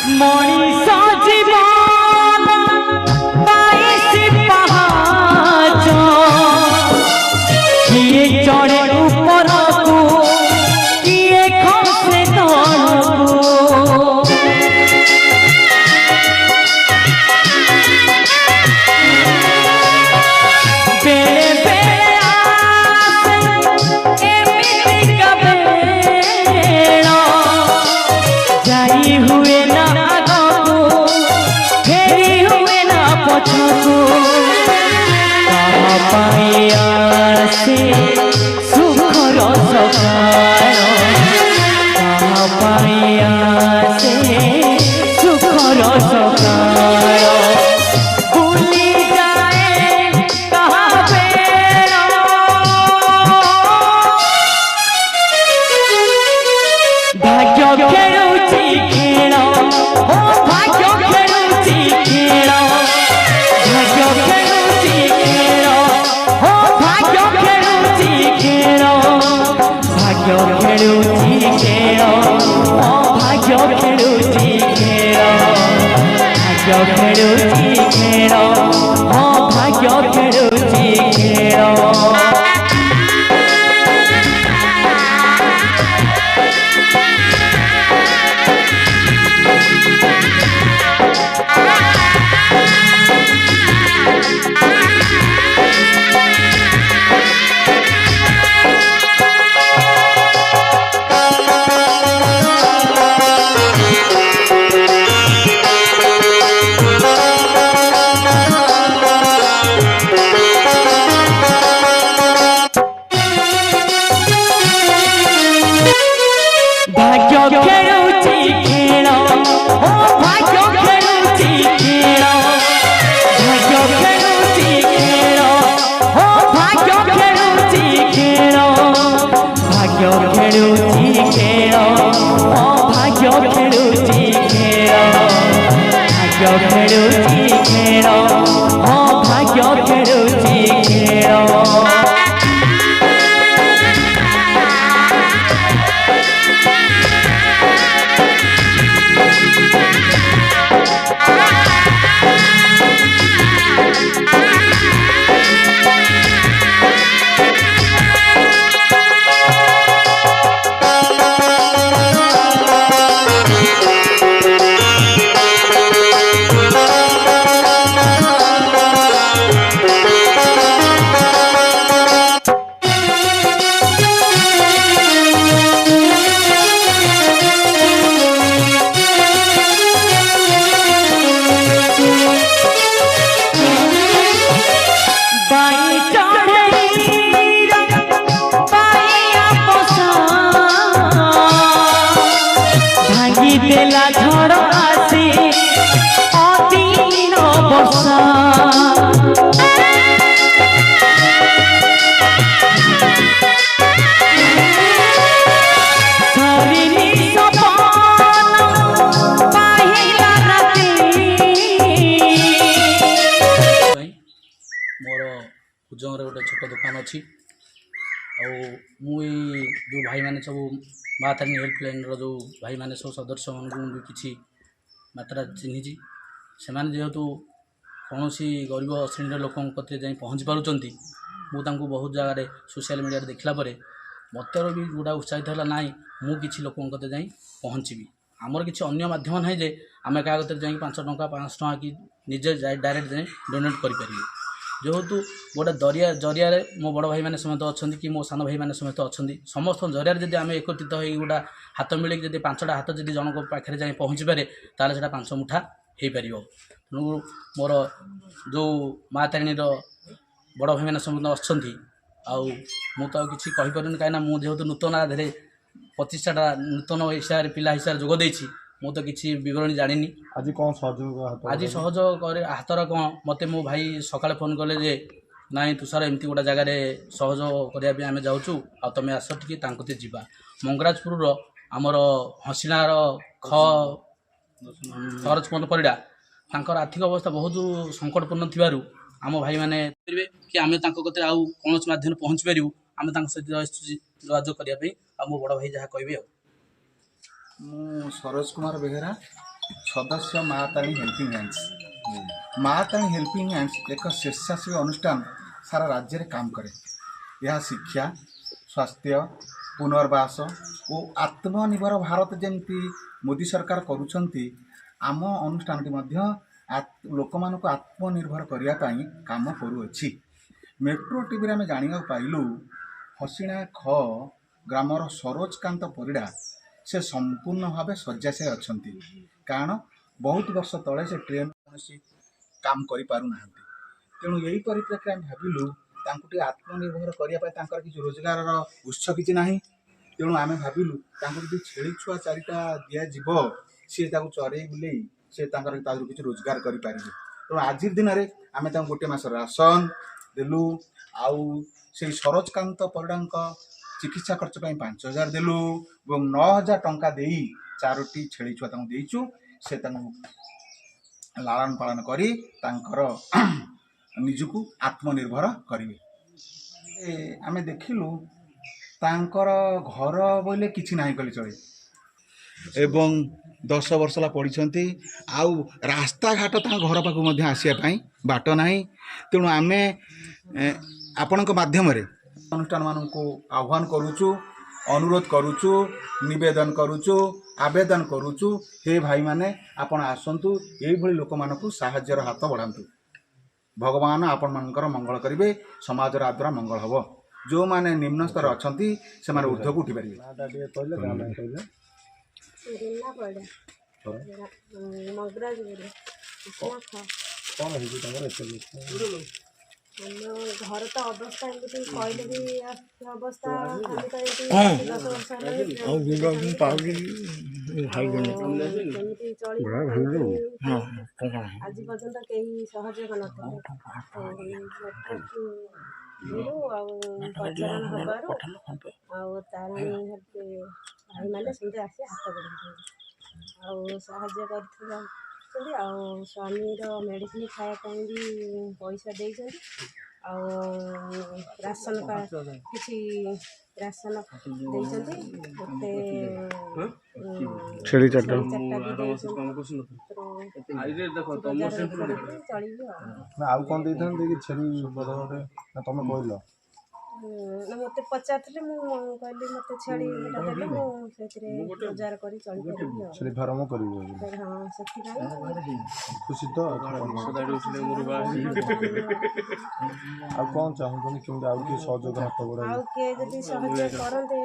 मनीष जीवन बाईसी पहाच किए चढ़े ऊपर को किए खसे तलको बेले बेले आसे एमिति का बेड़ा जाई हुए ना से सुखर सकाळ कहा पाइया से सुखर सकाळ भूली जाए कहा बेड़ा भाग्य खेलुची खेल ओ भाग्य खेलुची खेल भाग्य खेलुची खेल ओ भाग्य खेलुची खेल भाग्य खेलुची खेल ओ भाग्य खेलुची खेल भाग्य खेलुची खेल ओ भाग्य खेलुची खेल भाग्य खेलुची खेल ओ भाग्य खेलुची खेल भाग्य खेलुची खेल ओ भाग्य खेलुची खेल भाग्य खेलुची खेल ओ भाग्य खेलुची खेल भाग्य खेलुची खेल ओ भाग्य खेलुची खेल देला झड़ आसी अतीन वर्षा सरिनी सपन पाहिला राती मोर उजंग गोटे छोट दुकान अच्छी जो भाई मैंने सब माँ तारिणी हेल्पलाइन जो भाई मैंने सब सदस्य मान भी किसी मात्रा चिन्हिची से जेहेतु कौन गरीब श्रेणी लोक जाए पहुँची पार्टी मुझे बहुत जगह सोशल मीडिया देखला मत भी गोटा उत्साहित है ना मुझे लोक जाए पहुँची आमर किसी अन्य मध्यम ना जे आम क्या जाए 5 टंका 500 टंका कि निजे डायरेक्ट जाए डोनेट करें जेहेतु गोटे दरिया जरिया मो बड़ भाई मैंने समेत अच्छा कि मो सान भाई मैंने समेत अच्छा समस्त जरिया जब आम एकत्रित हो गोटा हाथ मिले जब 5टा हाथ जब जनक पाखे जाए पहुँची पारे ताले से 5 मुठा हो पार तेणु मोर जो माँ तारिणी बड़ भाई मैंने समेत अच्छा मुझे किसी कहीपर कहीं मुझे नूतन आधे 25टा नूतन हिसाब पिला हिसाब जोग देती मु तो किसी विवरणी जानी आज कौन सहयोग आज सहयोग करे हाथर कौन मत मो भाई सकाଳେ फोन कले जे नाई तुषार एमती गोटे जगार सहयोग करने आम जाऊँ आ तुम आस टी जा मंगराजपुर आमर हसीनार ख सरज कुमार परिड़ा तांकर आर्थिक अवस्था बहुत संकटपूर्ण थिबारु आम भाई मैंने कि आम कौन माध्यम पहुँची पारू आम सहित जोगाजोग करने मो बड़ भाई जहाँ कहे मु सरोज कुमार बेहेरा सदस्य महाताणी हेल्पिंग हैंड्स। महाताणी हेल्पिंग हैंड्स एक स्वेच्छासेवी अनुष्ठान सारा राज्य में काम करे। यह शिक्षा, स्वास्थ्य, पुनर्वास और आत्मनिर्भर भारत जमी मोदी सरकार करुँच आम अनुष्ठान लोक मान आत्मनिर्भर करने काम करुँच। मेट्रो टीवी आम जाना पाइलु हसीणा ख ग्रामर सरोजकांत परिड़ा से संपूर्ण भाव शଯ୍ୟାଶାୟୀ अच्छा कारण बहुत वर्ष तले से ट्रेन कौन काम करना तेणु यही परिप्रेक्षी आम भाविलु आत्मनिर्भर करने किसी रोजगार उत्स कि ना तेणु आम भाविलु जी छेली छुआ चारिटा दिज्व सी चरई बुले सी किसी रोजगार करें। तेणु आज दिन में आम गोटे मास राशन देलु आउ से सरोजकांत परिड़ा चिकित्सा खर्च 5,000 देलु और 9,000 टंका दे 4टी छेली छुआ देचु से लालन पालन करी निजको आत्मनिर्भर करेंगे। आम देखिलु तांकर घर बोले किछि नाही कले चले एवं 10 वर्ष ला पढ़ी आउ रास्ता घाट घर पाक आसवाई बाट ना तेणु आम आपण माध्यम अनुष्ठान मान को आह्वान करुचु अनुरोध करुचु निवेदन करुचु आवेदन करुचु हे भाई माने आपण आसंतु एई भली लोक मानकु साहाय्यर हाथ बढ़ातु। भगवान आपण मानकर मंगल करिवे समाज रा द्वारा मंगल हबो। जो माने निम्न स्तर अछंती से माने ऊर्ध्व को उठी परिवे। घर तो अवस्था एमती कहले भी अवस्था 10 वर्ष आज पर्यंत कहीं सहयोग नचरण हबार तारिणी भाई मैंने सेमती आसी हाथ बढ़ाई स्वामी मेडिसिन खायापी भी पैसा देते राशन किसी राशन देते छेली चार्टा चल मत पचारे कहली मत छेली देले रोजगार कर चली फार्म कर हाँ खुशी तो कौन चाहूँ कि सहयोग हाथ बढ़ा किए जब सहयोग करते